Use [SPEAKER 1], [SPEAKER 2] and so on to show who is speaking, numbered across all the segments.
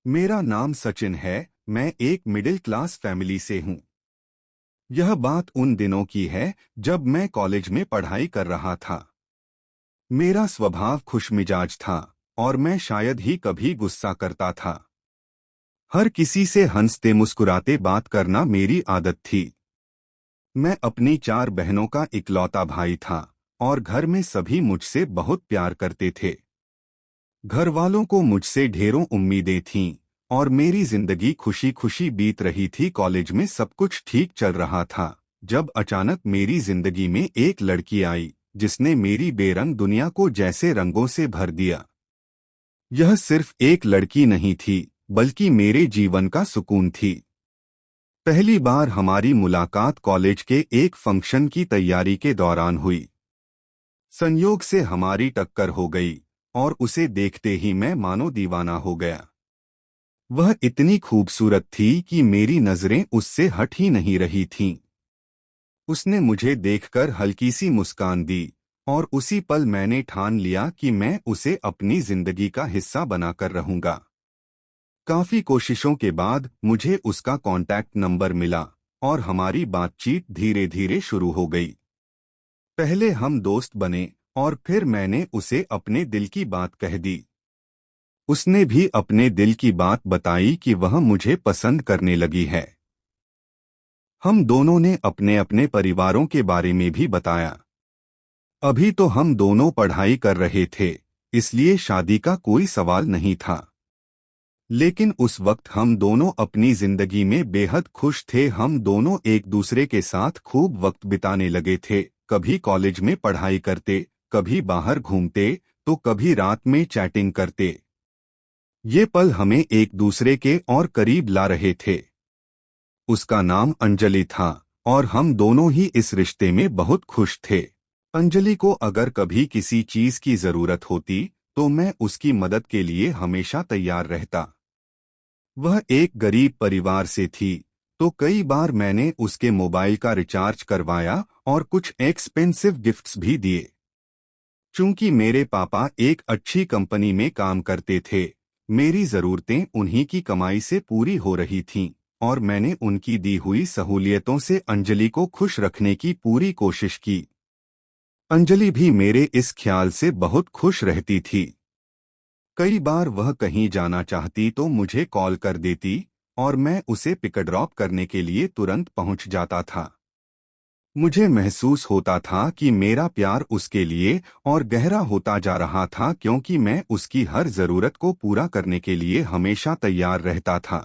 [SPEAKER 1] मेरा नाम सचिन है। मैं एक मिडिल क्लास फैमिली से हूँ। यह बात उन दिनों की है जब मैं कॉलेज में पढ़ाई कर रहा था। मेरा स्वभाव खुशमिजाज था और मैं शायद ही कभी गुस्सा करता था। हर किसी से हंसते मुस्कुराते बात करना मेरी आदत थी। मैं अपनी 4 बहनों का इकलौता भाई था और घर में सभी मुझसे बहुत प्यार करते थे। घर वालों को मुझसे ढेरों उम्मीदें थीं और मेरी जिंदगी खुशी खुशी बीत रही थी। कॉलेज में सब कुछ ठीक चल रहा था जब अचानक मेरी जिंदगी में एक लड़की आई जिसने मेरी बेरंग दुनिया को जैसे रंगों से भर दिया। यह सिर्फ एक लड़की नहीं थी बल्कि मेरे जीवन का सुकून थी। पहली बार हमारी मुलाकात कॉलेज के एक फंक्शन की तैयारी के दौरान हुई। संयोग से हमारी टक्कर हो गई और उसे देखते ही मैं मानो दीवाना हो गया। वह इतनी खूबसूरत थी कि मेरी नजरें उससे हट ही नहीं रही थीं। उसने मुझे देखकर हल्की सी मुस्कान दी और उसी पल मैंने ठान लिया कि मैं उसे अपनी जिंदगी का हिस्सा बनाकर रहूंगा। काफी कोशिशों के बाद मुझे उसका कांटेक्ट नंबर मिला और हमारी बातचीत धीरे धीरे शुरू हो गई। पहले हम दोस्त बने और फिर मैंने उसे अपने दिल की बात कह दी। उसने भी अपने दिल की बात बताई कि वह मुझे पसंद करने लगी है। हम दोनों ने अपने अपने परिवारों के बारे में भी बताया। अभी तो हम दोनों पढ़ाई कर रहे थे, इसलिए शादी का कोई सवाल नहीं था। लेकिन उस वक्त हम दोनों अपनी जिंदगी में बेहद खुश थे। हम दोनों एक दूसरे के साथ खूब वक्त बिताने लगे थे। कभी कॉलेज में पढ़ाई करते, कभी बाहर घूमते, तो कभी रात में चैटिंग करते। ये पल हमें एक दूसरे के और करीब ला रहे थे। उसका नाम अंजलि था और हम दोनों ही इस रिश्ते में बहुत खुश थे। अंजलि को अगर कभी किसी चीज की जरूरत होती तो मैं उसकी मदद के लिए हमेशा तैयार रहता। वह एक गरीब परिवार से थी, तो कई बार मैंने उसके मोबाइल का रिचार्ज करवाया और कुछ एक्सपेंसिव गिफ्ट्स भी दिए। चूंकि मेरे पापा एक अच्छी कंपनी में काम करते थे, मेरी जरूरतें उन्हीं की कमाई से पूरी हो रही थीं और मैंने उनकी दी हुई सहूलियतों से अंजलि को खुश रखने की पूरी कोशिश की। अंजलि भी मेरे इस ख्याल से बहुत खुश रहती थी। कई बार वह कहीं जाना चाहती तो मुझे कॉल कर देती और मैं उसे पिक ड्रॉप करने के लिए तुरंत पहुंच जाता था। मुझे महसूस होता था कि मेरा प्यार उसके लिए और गहरा होता जा रहा था क्योंकि मैं उसकी हर जरूरत को पूरा करने के लिए हमेशा तैयार रहता था।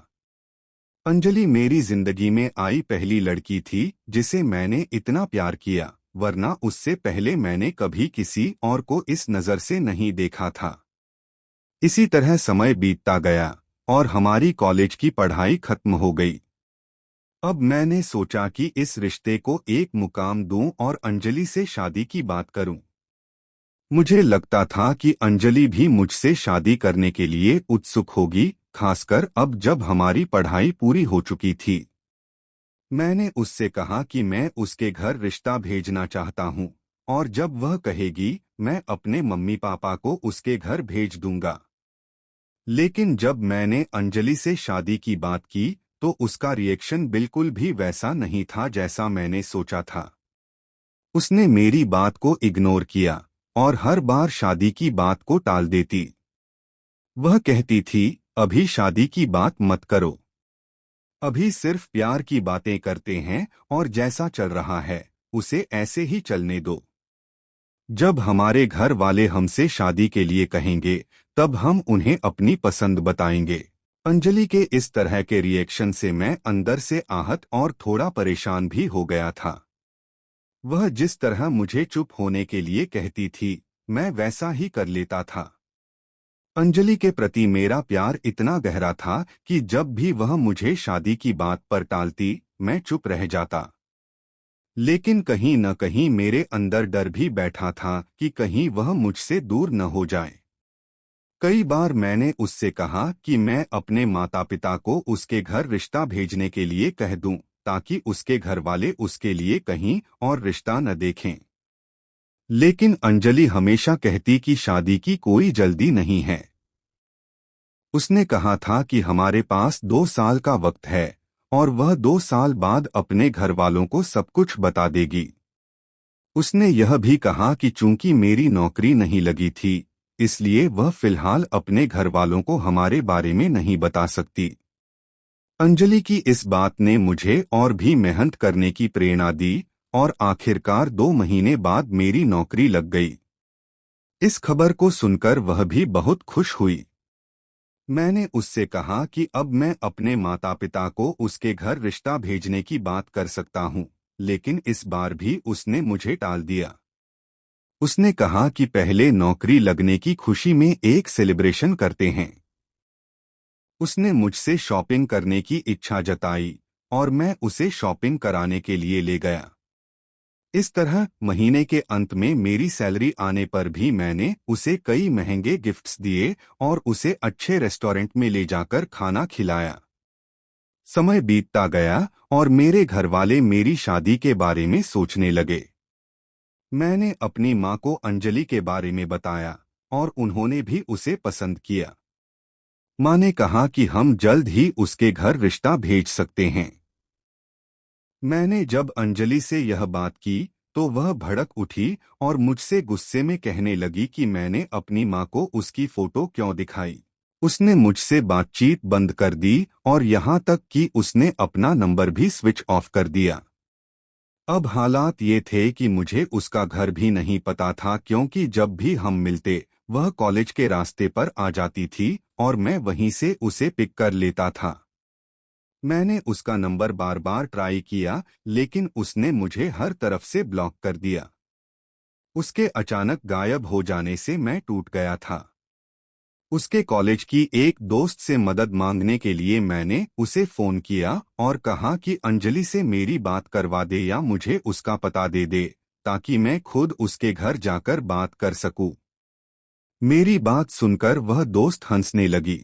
[SPEAKER 1] अंजलि मेरी जिंदगी में आई पहली लड़की थी जिसे मैंने इतना प्यार किया, वरना उससे पहले मैंने कभी किसी और को इस नजर से नहीं देखा था। इसी तरह समय बीतता गया और हमारी कॉलेज की पढ़ाई खत्म हो गई। अब मैंने सोचा कि इस रिश्ते को एक मुकाम दूं और अंजलि से शादी की बात करूं। मुझे लगता था कि अंजलि भी मुझसे शादी करने के लिए उत्सुक होगी, खासकर अब जब हमारी पढ़ाई पूरी हो चुकी थी। मैंने उससे कहा कि मैं उसके घर रिश्ता भेजना चाहता हूं और जब वह कहेगी मैं अपने मम्मी पापा को उसके घर भेज दूंगा। लेकिन जब मैंने अंजलि से शादी की बात की तो उसका रिएक्शन बिल्कुल भी वैसा नहीं था जैसा मैंने सोचा था। उसने मेरी बात को इग्नोर किया और हर बार शादी की बात को टाल देती। वह कहती थी, अभी शादी की बात मत करो, अभी सिर्फ प्यार की बातें करते हैं और जैसा चल रहा है उसे ऐसे ही चलने दो। जब हमारे घर वाले हमसे शादी के लिए कहेंगे तब हम उन्हें अपनी पसंद बताएंगे। अंजलि के इस तरह के रिएक्शन से मैं अंदर से आहत और थोड़ा परेशान भी हो गया था। वह जिस तरह मुझे चुप होने के लिए कहती थी, मैं वैसा ही कर लेता था। अंजलि के प्रति मेरा प्यार इतना गहरा था कि जब भी वह मुझे शादी की बात पर टालती, मैं चुप रह जाता। लेकिन कहीं न कहीं मेरे अंदर डर भी बैठा था कि कहीं वह मुझसे दूर न हो जाए। कई बार मैंने उससे कहा कि मैं अपने माता पिता को उसके घर रिश्ता भेजने के लिए कह दूं, ताकि उसके घर वाले उसके लिए कहीं और रिश्ता न देखें। लेकिन अंजलि हमेशा कहती कि शादी की कोई जल्दी नहीं है। उसने कहा था कि हमारे पास 2 साल का वक्त है और वह 2 साल बाद अपने घर वालों को सब कुछ बता देगी। उसने यह भी कहा कि चूंकि मेरी नौकरी नहीं लगी थी, इसलिए वह फिलहाल अपने घर वालों को हमारे बारे में नहीं बता सकती। अंजलि की इस बात ने मुझे और भी मेहनत करने की प्रेरणा दी और आखिरकार 2 महीने बाद मेरी नौकरी लग गई। इस खबर को सुनकर वह भी बहुत खुश हुई। मैंने उससे कहा कि अब मैं अपने माता पिता को उसके घर रिश्ता भेजने की बात कर सकता हूँ, लेकिन इस बार भी उसने मुझे टाल दिया। उसने कहा कि पहले नौकरी लगने की खुशी में एक सेलिब्रेशन करते हैं। उसने मुझसे शॉपिंग करने की इच्छा जताई और मैं उसे शॉपिंग कराने के लिए ले गया। इस तरह महीने के अंत में मेरी सैलरी आने पर भी मैंने उसे कई महंगे गिफ्ट्स दिए और उसे अच्छे रेस्टोरेंट में ले जाकर खाना खिलाया। समय बीतता गया और मेरे घरवाले मेरी शादी के बारे में सोचने लगे। मैंने अपनी माँ को अंजलि के बारे में बताया और उन्होंने भी उसे पसंद किया। माँ ने कहा कि हम जल्द ही उसके घर रिश्ता भेज सकते हैं। मैंने जब अंजलि से यह बात की तो वह भड़क उठी और मुझसे गुस्से में कहने लगी कि मैंने अपनी माँ को उसकी फोटो क्यों दिखाई। उसने मुझसे बातचीत बंद कर दी और यहाँ तक कि उसने अपना नंबर भी स्विच ऑफ कर दिया। अब हालात ये थे कि मुझे उसका घर भी नहीं पता था, क्योंकि जब भी हम मिलते वह कॉलेज के रास्ते पर आ जाती थी और मैं वहीं से उसे पिक कर लेता था। मैंने उसका नंबर बार बार ट्राई किया, लेकिन उसने मुझे हर तरफ से ब्लॉक कर दिया। उसके अचानक गायब हो जाने से मैं टूट गया था। उसके कॉलेज की एक दोस्त से मदद मांगने के लिए मैंने उसे फोन किया और कहा कि अंजलि से मेरी बात करवा दे या मुझे उसका पता दे दे, ताकि मैं खुद उसके घर जाकर बात कर सकूं। मेरी बात सुनकर वह दोस्त हंसने लगी।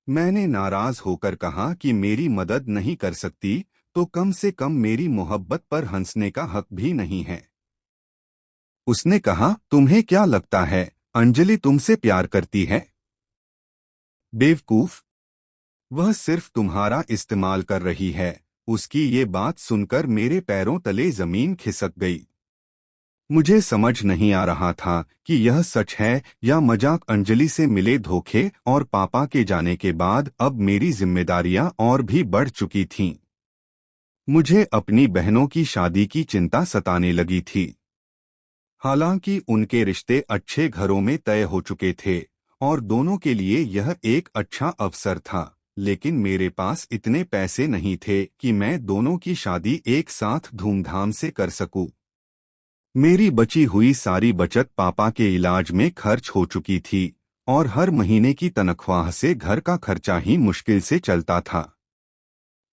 [SPEAKER 1] मैंने नाराज होकर कहा कि मेरी मदद नहीं कर सकती तो कम से कम मेरी मोहब्बत पर हंसने का हक भी नहीं है। उसने कहा, तुम्हें क्या लगता है अंजलि तुमसे प्यार करती है? बेवकूफ, वह सिर्फ तुम्हारा इस्तेमाल कर रही है। उसकी ये बात सुनकर मेरे पैरों तले जमीन खिसक गई। मुझे समझ नहीं आ रहा था कि यह सच है या मजाक। अंजलि से मिले धोखे और पापा के जाने के बाद अब मेरी जिम्मेदारियां और भी बढ़ चुकी थीं। मुझे अपनी बहनों की शादी की चिंता सताने लगी थी। हालांकि उनके रिश्ते अच्छे घरों में तय हो चुके थे और दोनों के लिए यह एक अच्छा अवसर था, लेकिन मेरे पास इतने पैसे नहीं थे कि मैं दोनों की शादी एक साथ धूमधाम से कर सकूं। मेरी बची हुई सारी बचत पापा के इलाज में खर्च हो चुकी थी और हर महीने की तनख्वाह से घर का खर्चा ही मुश्किल से चलता था।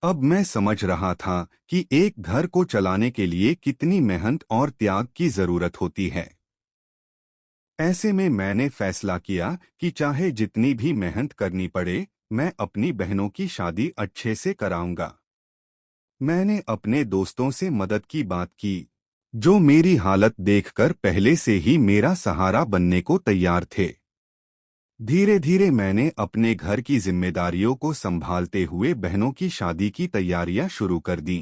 [SPEAKER 1] अब मैं समझ रहा था कि एक घर को चलाने के लिए कितनी मेहनत और त्याग की जरूरत होती है। ऐसे में मैंने फैसला किया कि चाहे जितनी भी मेहनत करनी पड़े, मैं अपनी बहनों की शादी अच्छे से कराऊंगा। मैंने अपने दोस्तों से मदद की बात की, जो मेरी हालत देखकर पहले से ही मेरा सहारा बनने को तैयार थे। धीरे धीरे मैंने अपने घर की जिम्मेदारियों को संभालते हुए बहनों की शादी की तैयारियां शुरू कर दी।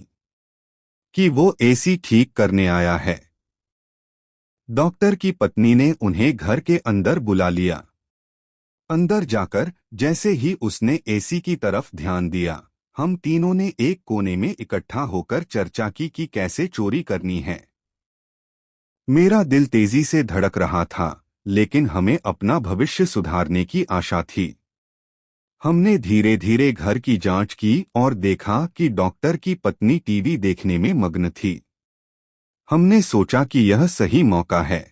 [SPEAKER 1] कि वो एसी ठीक करने आया है। डॉक्टर की पत्नी ने उन्हें घर के अंदर बुला लिया। अंदर जाकर जैसे ही उसने एसी की तरफ ध्यान दिया, हम तीनों ने एक कोने में इकट्ठा होकर चर्चा की कि कैसे चोरी करनी है। मेरा दिल तेजी से धड़क रहा था, लेकिन हमें अपना भविष्य सुधारने की आशा थी। हमने धीरे धीरे घर की जांच की और देखा कि डॉक्टर की पत्नी टीवी देखने में मग्न थी। हमने सोचा कि यह सही मौका है।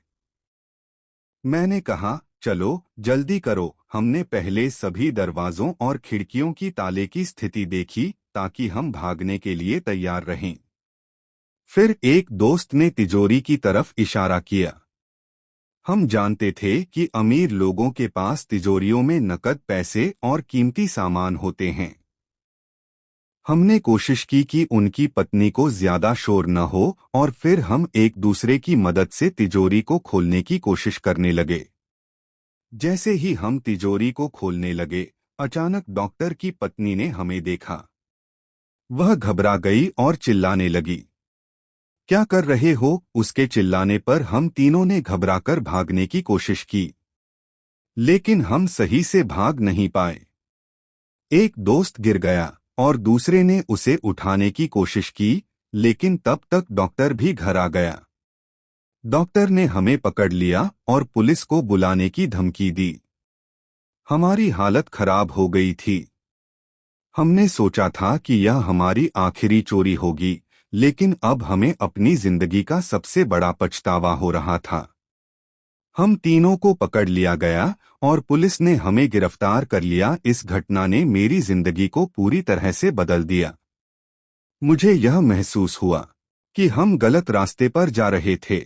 [SPEAKER 1] मैंने कहा, चलो जल्दी करो। हमने पहले सभी दरवाजों और खिड़कियों की ताले की स्थिति देखी ताकि हम भागने के लिए तैयार रहें। फिर एक दोस्त ने तिजोरी की तरफ इशारा किया। हम जानते थे कि अमीर लोगों के पास तिजोरियों में नकद पैसे और कीमती सामान होते हैं। हमने कोशिश की कि उनकी पत्नी को ज्यादा शोर न हो और फिर हम एक दूसरे की मदद से तिजोरी को खोलने की कोशिश करने लगे। जैसे ही हम तिजोरी को खोलने लगे, अचानक डॉक्टर की पत्नी ने हमें देखा। वह घबरा गई और चिल्लाने लगी। क्या कर रहे हो? उसके चिल्लाने पर हम तीनों ने घबराकर भागने की कोशिश की, लेकिन हम सही से भाग नहीं पाए। एक दोस्त गिर गया और दूसरे ने उसे उठाने की कोशिश की, लेकिन तब तक डॉक्टर भी घर आ गया। डॉक्टर ने हमें पकड़ लिया और पुलिस को बुलाने की धमकी दी। हमारी हालत खराब हो गई थी। हमने सोचा था कि यह हमारी आखिरी चोरी होगी, लेकिन अब हमें अपनी जिंदगी का सबसे बड़ा पछतावा हो रहा था। हम तीनों को पकड़ लिया गया और पुलिस ने हमें गिरफ्तार कर लिया। इस घटना ने मेरी जिंदगी को पूरी तरह से बदल दिया। मुझे यह महसूस हुआ कि हम गलत रास्ते पर जा रहे थे।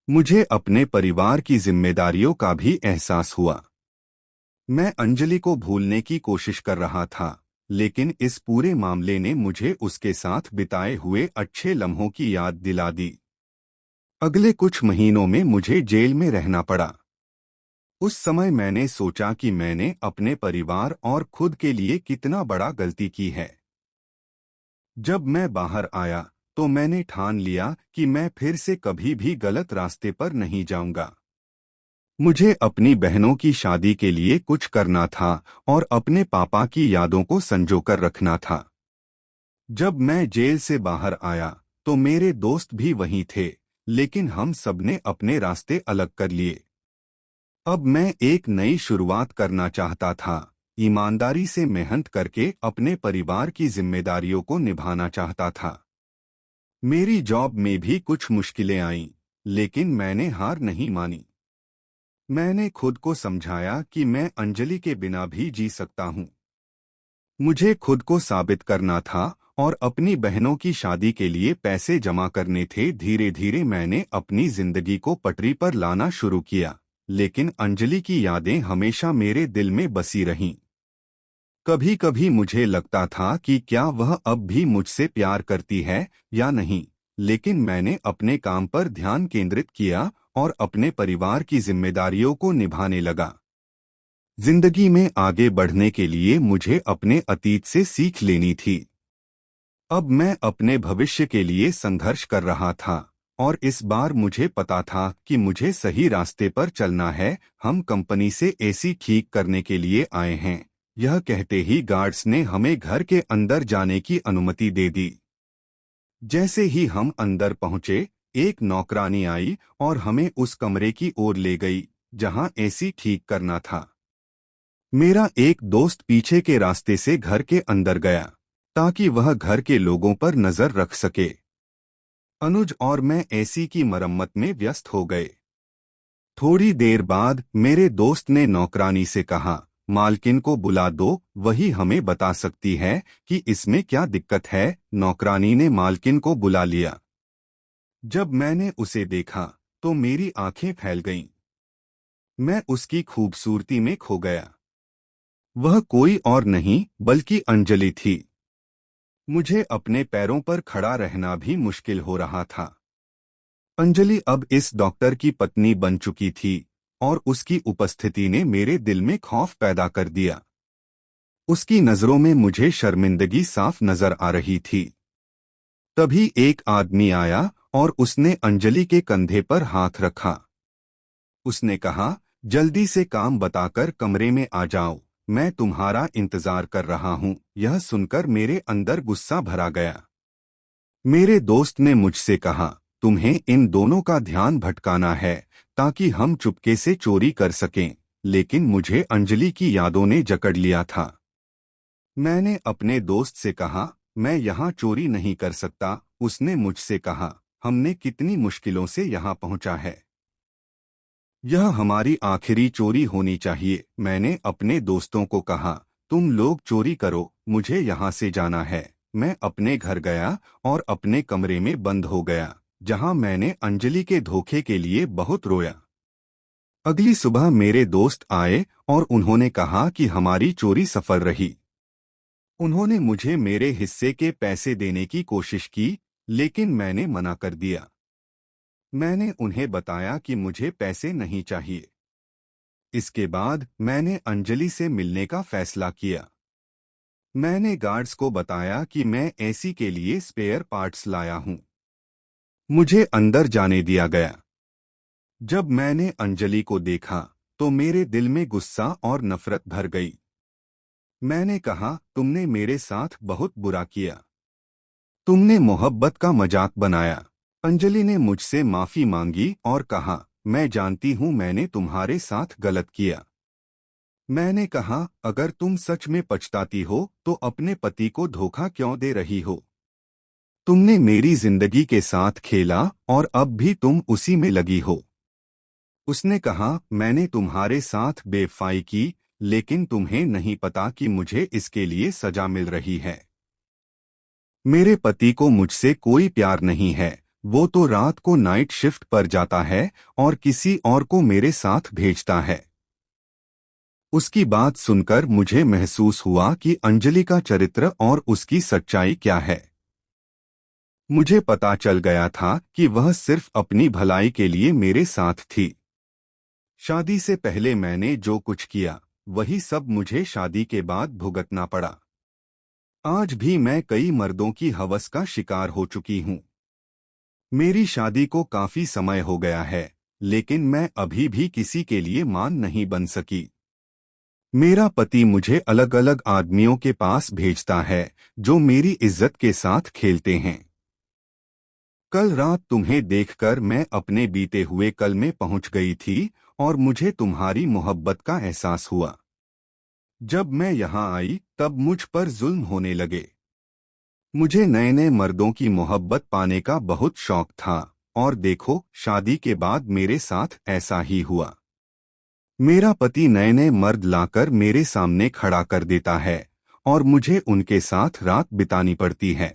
[SPEAKER 1] मुझे अपने परिवार की जिम्मेदारियों का भी एहसास हुआ। मैं अंजलि को भूलने की कोशिश कर रहा था, लेकिन इस पूरे मामले ने मुझे उसके साथ बिताए हुए अच्छे लम्हों की याद दिला दी। अगले कुछ महीनों में मुझे जेल में रहना पड़ा। उस समय मैंने सोचा कि मैंने अपने परिवार और खुद के लिए कितना बड़ा गलती की है। जब मैं बाहर आया तो मैंने ठान लिया कि मैं फिर से कभी भी गलत रास्ते पर नहीं जाऊंगा। मुझे अपनी बहनों की शादी के लिए कुछ करना था और अपने पापा की यादों को संजोकर रखना था। जब मैं जेल से बाहर आया तो मेरे दोस्त भी वहीं थे, लेकिन हम सबने अपने रास्ते अलग कर लिए। अब मैं एक नई शुरुआत करना चाहता था, ईमानदारी से मेहनत करके अपने परिवार की जिम्मेदारियों को निभाना चाहता था। मेरी जॉब में भी कुछ मुश्किलें आईं, लेकिन मैंने हार नहीं मानी। मैंने खुद को समझाया कि मैं अंजलि के बिना भी जी सकता हूँ। मुझे खुद को साबित करना था और अपनी बहनों की शादी के लिए पैसे जमा करने थे। धीरे धीरे मैंने अपनी जिंदगी को पटरी पर लाना शुरू किया, लेकिन अंजलि की यादें हमेशा मेरे दिल में बसी रहीं। कभी कभी मुझे लगता था कि क्या वह अब भी मुझसे प्यार करती है या नहीं, लेकिन मैंने अपने काम पर ध्यान केंद्रित किया और अपने परिवार की जिम्मेदारियों को निभाने लगा। जिंदगी में आगे बढ़ने के लिए मुझे अपने अतीत से सीख लेनी थी। अब मैं अपने भविष्य के लिए संघर्ष कर रहा था और इस बार मुझे पता था कि मुझे सही रास्ते पर चलना है। हम कंपनी से एसी ठीक करने के लिए आए हैं, यह कहते ही गार्ड्स ने हमें घर के अंदर जाने की अनुमति दे दी। जैसे ही हम अंदर पहुंचे, एक नौकरानी आई और हमें उस कमरे की ओर ले गई जहां एसी ठीक करना था। मेरा एक दोस्त पीछे के रास्ते से घर के अंदर गया ताकि वह घर के लोगों पर नजर रख सके। अनुज और मैं एसी की मरम्मत में व्यस्त हो गए। थोड़ी देर बाद मेरे दोस्त ने नौकरानी से कहा, मालकिन को बुला दो, वही हमें बता सकती है कि इसमें क्या दिक्कत है। नौकरानी ने मालकिन को बुला लिया। जब मैंने उसे देखा तो मेरी आंखें फैल गईं। मैं उसकी खूबसूरती में खो गया। वह कोई और नहीं बल्कि अंजलि थी। मुझे अपने पैरों पर खड़ा रहना भी मुश्किल हो रहा था। अंजलि अब इस डॉक्टर की पत्नी बन चुकी थी और उसकी उपस्थिति ने मेरे दिल में खौफ पैदा कर दिया। उसकी नजरों में मुझे शर्मिंदगी साफ नजर आ रही थी। तभी एक आदमी आया और उसने अंजलि के कंधे पर हाथ रखा। उसने कहा, जल्दी से काम बताकर कमरे में आ जाओ, मैं तुम्हारा इंतजार कर रहा हूँ। यह सुनकर मेरे अंदर गुस्सा भरा गया। मेरे दोस्त ने मुझसे कहा, तुम्हें इन दोनों का ध्यान भटकाना है ताकि हम चुपके से चोरी कर सकें, लेकिन मुझे अंजलि की यादों ने जकड़ लिया था। मैंने अपने दोस्त से कहा, मैं यहाँ चोरी नहीं कर सकता। उसने मुझसे कहा, हमने कितनी मुश्किलों से यहाँ पहुँचा है, यह हमारी आखिरी चोरी होनी चाहिए। मैंने अपने दोस्तों को कहा, तुम लोग चोरी करो, मुझे यहाँ से जाना है। मैं अपने घर गया और अपने कमरे में बंद हो गया, जहाँ मैंने अंजलि के धोखे के लिए बहुत रोया। अगली सुबह मेरे दोस्त आए और उन्होंने कहा कि हमारी चोरी सफल रही। उन्होंने मुझे मेरे हिस्से के पैसे देने की कोशिश की, लेकिन मैंने मना कर दिया। मैंने उन्हें बताया कि मुझे पैसे नहीं चाहिए। इसके बाद मैंने अंजलि से मिलने का फैसला किया। मैंने गार्ड्स को बताया कि मैं एसी के लिए स्पेयर पार्ट्स लाया हूं। मुझे अंदर जाने दिया गया। जब मैंने अंजलि को देखा तो मेरे दिल में गुस्सा और नफरत भर गई। मैंने कहा, तुमने मेरे साथ बहुत बुरा किया। तुमने मोहब्बत का मजाक बनाया। अंजलि ने मुझसे माफी मांगी और कहा, मैं जानती हूं मैंने तुम्हारे साथ गलत किया। मैंने कहा, अगर तुम सच में पछताती हो तो अपने पति को धोखा क्यों दे रही हो? तुमने मेरी जिंदगी के साथ खेला और अब भी तुम उसी में लगी हो। उसने कहा, मैंने तुम्हारे साथ बेवफाई की, लेकिन तुम्हें नहीं पता कि मुझे इसके लिए सजा मिल रही है। मेरे पति को मुझसे कोई प्यार नहीं है। वो तो रात को नाइट शिफ्ट पर जाता है और किसी और को मेरे साथ भेजता है। उसकी बात सुनकर मुझे महसूस हुआ कि अंजलि का चरित्र और उसकी सच्चाई क्या है। मुझे पता चल गया था कि वह सिर्फ अपनी भलाई के लिए मेरे साथ थी। शादी से पहले मैंने जो कुछ किया वही सब मुझे शादी के बाद भुगतना पड़ा। आज भी मैं कई मर्दों की हवस का शिकार हो चुकी हूँ। मेरी शादी को काफी समय हो गया है, लेकिन मैं अभी भी किसी के लिए मान नहीं बन सकी। मेरा पति मुझे अलग अलग आदमियों के पास भेजता है जो मेरी इज्जत के साथ खेलते हैं। कल रात तुम्हें देखकर मैं अपने बीते हुए कल में पहुंच गई थी और मुझे तुम्हारी मोहब्बत का एहसास हुआ। जब मैं यहाँ आई तब मुझ पर जुल्म होने लगे। मुझे नए नए मर्दों की मोहब्बत पाने का बहुत शौक था और देखो, शादी के बाद मेरे साथ ऐसा ही हुआ। मेरा पति नए नए मर्द लाकर मेरे सामने खड़ा कर देता है और मुझे उनके साथ रात बितानी पड़ती है।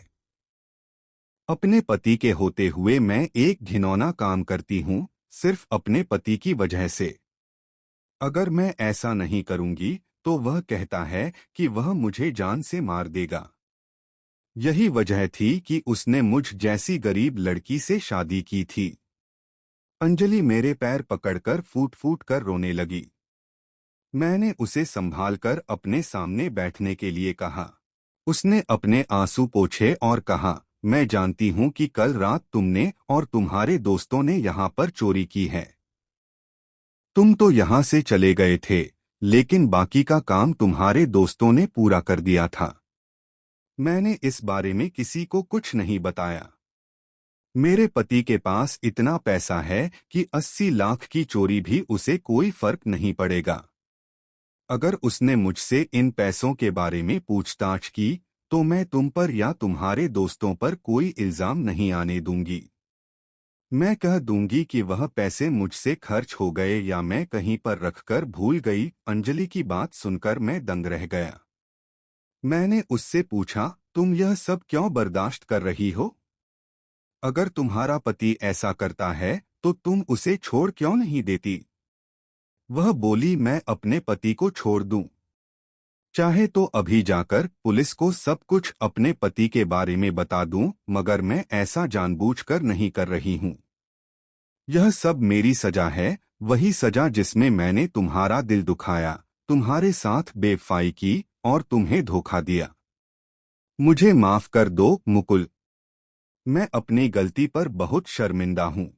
[SPEAKER 1] अपने पति के होते हुए मैं एक घिनौना काम करती हूँ, सिर्फ अपने पति की वजह से। अगर मैं ऐसा नहीं करूंगी तो वह कहता है कि वह मुझे जान से मार देगा। यही वजह थी कि उसने मुझ जैसी गरीब लड़की से शादी की थी। अंजलि मेरे पैर पकड़कर फूट फूट कर रोने लगी। मैंने उसे संभालकर अपने सामने बैठने के लिए कहा। उसने अपने आंसू पोंछे और कहा, मैं जानती हूं कि कल रात तुमने और तुम्हारे दोस्तों ने यहाँ पर चोरी की है। तुम तो यहाँ से चले गए थे, लेकिन बाकी का काम तुम्हारे दोस्तों ने पूरा कर दिया था। मैंने इस बारे में किसी को कुछ नहीं बताया। मेरे पति के पास इतना पैसा है कि 80 लाख की चोरी भी उसे कोई फर्क नहीं पड़ेगा। अगर उसने मुझसे इन पैसों के बारे में पूछताछ की तो मैं तुम पर या तुम्हारे दोस्तों पर कोई इल्जाम नहीं आने दूंगी। मैं कह दूंगी कि वह पैसे मुझसे खर्च हो गए या मैं कहीं पर रखकर भूल गई। अंजलि की बात सुनकर मैं दंग रह गया। मैंने उससे पूछा, तुम यह सब क्यों बर्दाश्त कर रही हो? अगर तुम्हारा पति ऐसा करता है तो तुम उसे छोड़ क्यों नहीं देती? वह बोली, मैं अपने पति को छोड़ दूं? चाहे तो अभी जाकर पुलिस को सब कुछ अपने पति के बारे में बता दूं, मगर मैं ऐसा जानबूझकर नहीं कर रही हूं। यह सब मेरी सजा है, वही सजा जिसमें मैंने तुम्हारा दिल दुखाया, तुम्हारे साथ बेवफाई की और तुम्हें धोखा दिया। मुझे माफ कर दो मुकुल। मैं अपनी गलती पर बहुत शर्मिंदा हूं।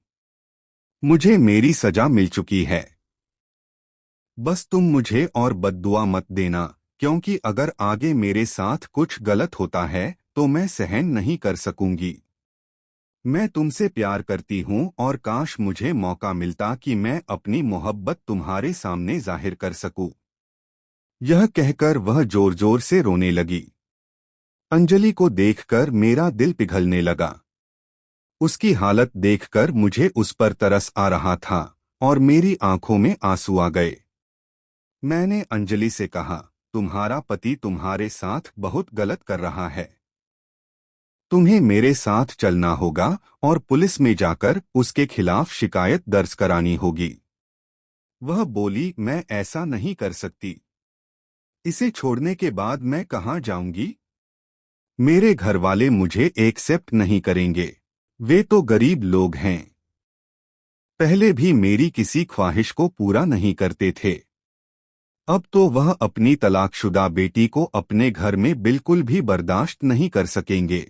[SPEAKER 1] मुझे मेरी सजा मिल चुकी है। बस तुम मुझे और बद्दुआ मत देना, क्योंकि अगर आगे मेरे साथ कुछ गलत होता है तो मैं सहन नहीं कर सकूंगी। मैं तुमसे प्यार करती हूँ और काश मुझे मौका मिलता कि मैं अपनी मोहब्बत तुम्हारे सामने जाहिर कर सकूं। यह कहकर वह जोर जोर से रोने लगी। अंजलि को देखकर मेरा दिल पिघलने लगा। उसकी हालत देखकर मुझे उस पर तरस आ रहा था और मेरी आंखों में आंसू आ गए। मैंने अंजलि से कहा, तुम्हारा पति तुम्हारे साथ बहुत गलत कर रहा है। तुम्हें मेरे साथ चलना होगा और पुलिस में जाकर उसके खिलाफ शिकायत दर्ज करानी होगी। वह बोली, मैं ऐसा नहीं कर सकती। इसे छोड़ने के बाद मैं कहाँ जाऊंगी? मेरे घर वाले मुझे एक्सेप्ट नहीं करेंगे। वे तो गरीब लोग हैं। पहले भी मेरी किसी ख्वाहिश को पूरा नहीं करते थे। अब तो वह अपनी तलाकशुदा बेटी को अपने घर में बिल्कुल भी बर्दाश्त नहीं कर सकेंगे।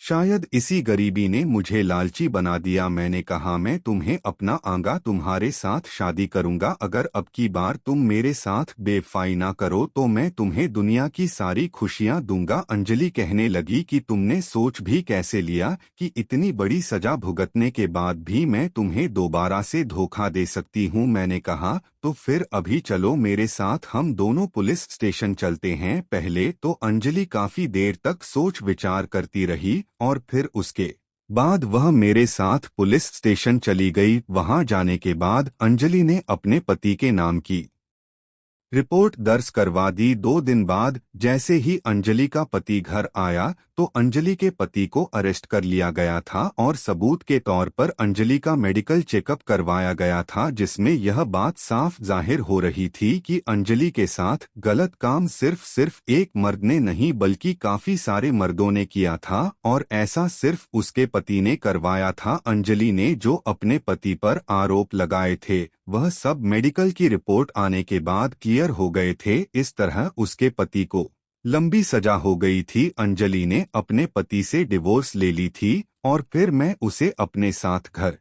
[SPEAKER 1] शायद इसी गरीबी ने मुझे लालची बना दिया। मैंने कहा, मैं तुम्हें अपना आंगा तुम्हारे साथ शादी करूंगा। अगर अब की बार तुम मेरे साथ बेवफाई ना करो तो मैं तुम्हें दुनिया की सारी खुशियां दूंगा। अंजलि कहने लगी कि तुमने सोच भी कैसे लिया कि इतनी बड़ी सजा भुगतने के बाद भी मैं तुम्हें दोबारा से धोखा दे सकती हूँ। मैंने कहा, तो फिर अभी चलो मेरे साथ, हम दोनों पुलिस स्टेशन चलते हैं। पहले तो अंजलि काफी देर तक सोच विचार करती रही और फिर उसके बाद वह मेरे साथ पुलिस स्टेशन चली गई। वहां जाने के बाद अंजलि ने अपने पति के नाम की रिपोर्ट दर्ज करवा दी। 2 दिन बाद जैसे ही अंजलि का पति घर आया तो अंजलि के पति को अरेस्ट कर लिया गया था और सबूत के तौर पर अंजलि का मेडिकल चेकअप करवाया गया था, जिसमें यह बात साफ जाहिर हो रही थी कि अंजलि के साथ गलत काम सिर्फ एक मर्द ने नहीं बल्कि काफी सारे मर्दों ने किया था और ऐसा सिर्फ उसके पति ने करवाया था। अंजलि ने जो अपने पति पर आरोप लगाए थे वह सब मेडिकल की रिपोर्ट आने के बाद क्लियर हो गए थे। इस तरह उसके पति को लंबी सजा हो गई थी। अंजलि ने अपने पति से डिवोर्स ले ली थी और फिर मैं उसे अपने साथ घर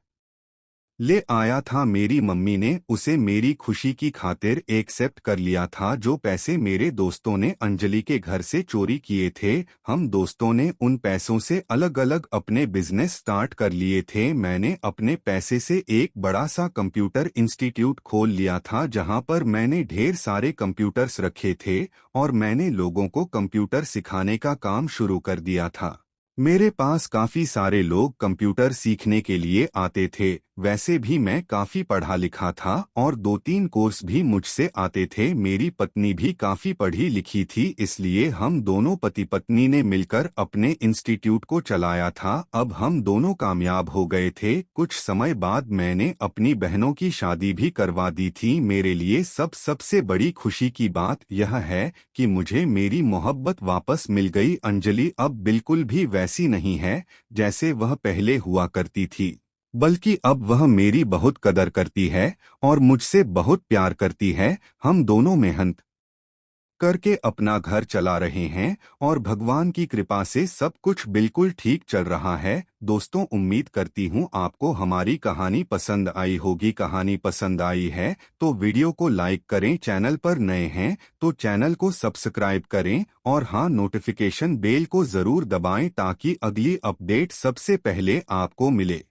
[SPEAKER 1] ले आया था। मेरी मम्मी ने उसे मेरी खुशी की खातिर एक्सेप्ट कर लिया था। जो पैसे मेरे दोस्तों ने अंजलि के घर से चोरी किए थे, हम दोस्तों ने उन पैसों से अलग अलग अपने बिजनेस स्टार्ट कर लिए थे। मैंने अपने पैसे से एक बड़ा सा कंप्यूटर इंस्टीट्यूट खोल लिया था जहां पर मैंने ढेर सारे कंप्यूटर्स रखे थे और मैंने लोगों को कंप्यूटर सिखाने का काम शुरू कर दिया था। मेरे पास काफी सारे लोग कंप्यूटर सीखने के लिए आते थे। वैसे भी मैं काफी पढ़ा लिखा था और 2-3 कोर्स भी मुझसे आते थे। मेरी पत्नी भी काफी पढ़ी लिखी थी, इसलिए हम दोनों पति पत्नी ने मिलकर अपने इंस्टीट्यूट को चलाया था। अब हम दोनों कामयाब हो गए थे। कुछ समय बाद मैंने अपनी बहनों की शादी भी करवा दी थी। मेरे लिए सबसे बड़ी खुशी की बात यह है कि मुझे मेरी मोहब्बत वापस मिल गई। अंजलि अब बिल्कुल भी वैसी नहीं है जैसे वह पहले हुआ करती थी, बल्कि अब वह मेरी बहुत कदर करती है और मुझसे बहुत प्यार करती है। हम दोनों मेहनत करके अपना घर चला रहे हैं और भगवान की कृपा से सब कुछ बिल्कुल ठीक चल रहा है। दोस्तों, उम्मीद करती हूँ आपको हमारी कहानी पसंद आई होगी। कहानी पसंद आई है तो वीडियो को लाइक करें, चैनल पर नए हैं तो चैनल को सब्सक्राइब करें और हाँ, नोटिफिकेशन बेल को जरूर दबाएं ताकि अगली अपडेट सबसे पहले आपको मिले।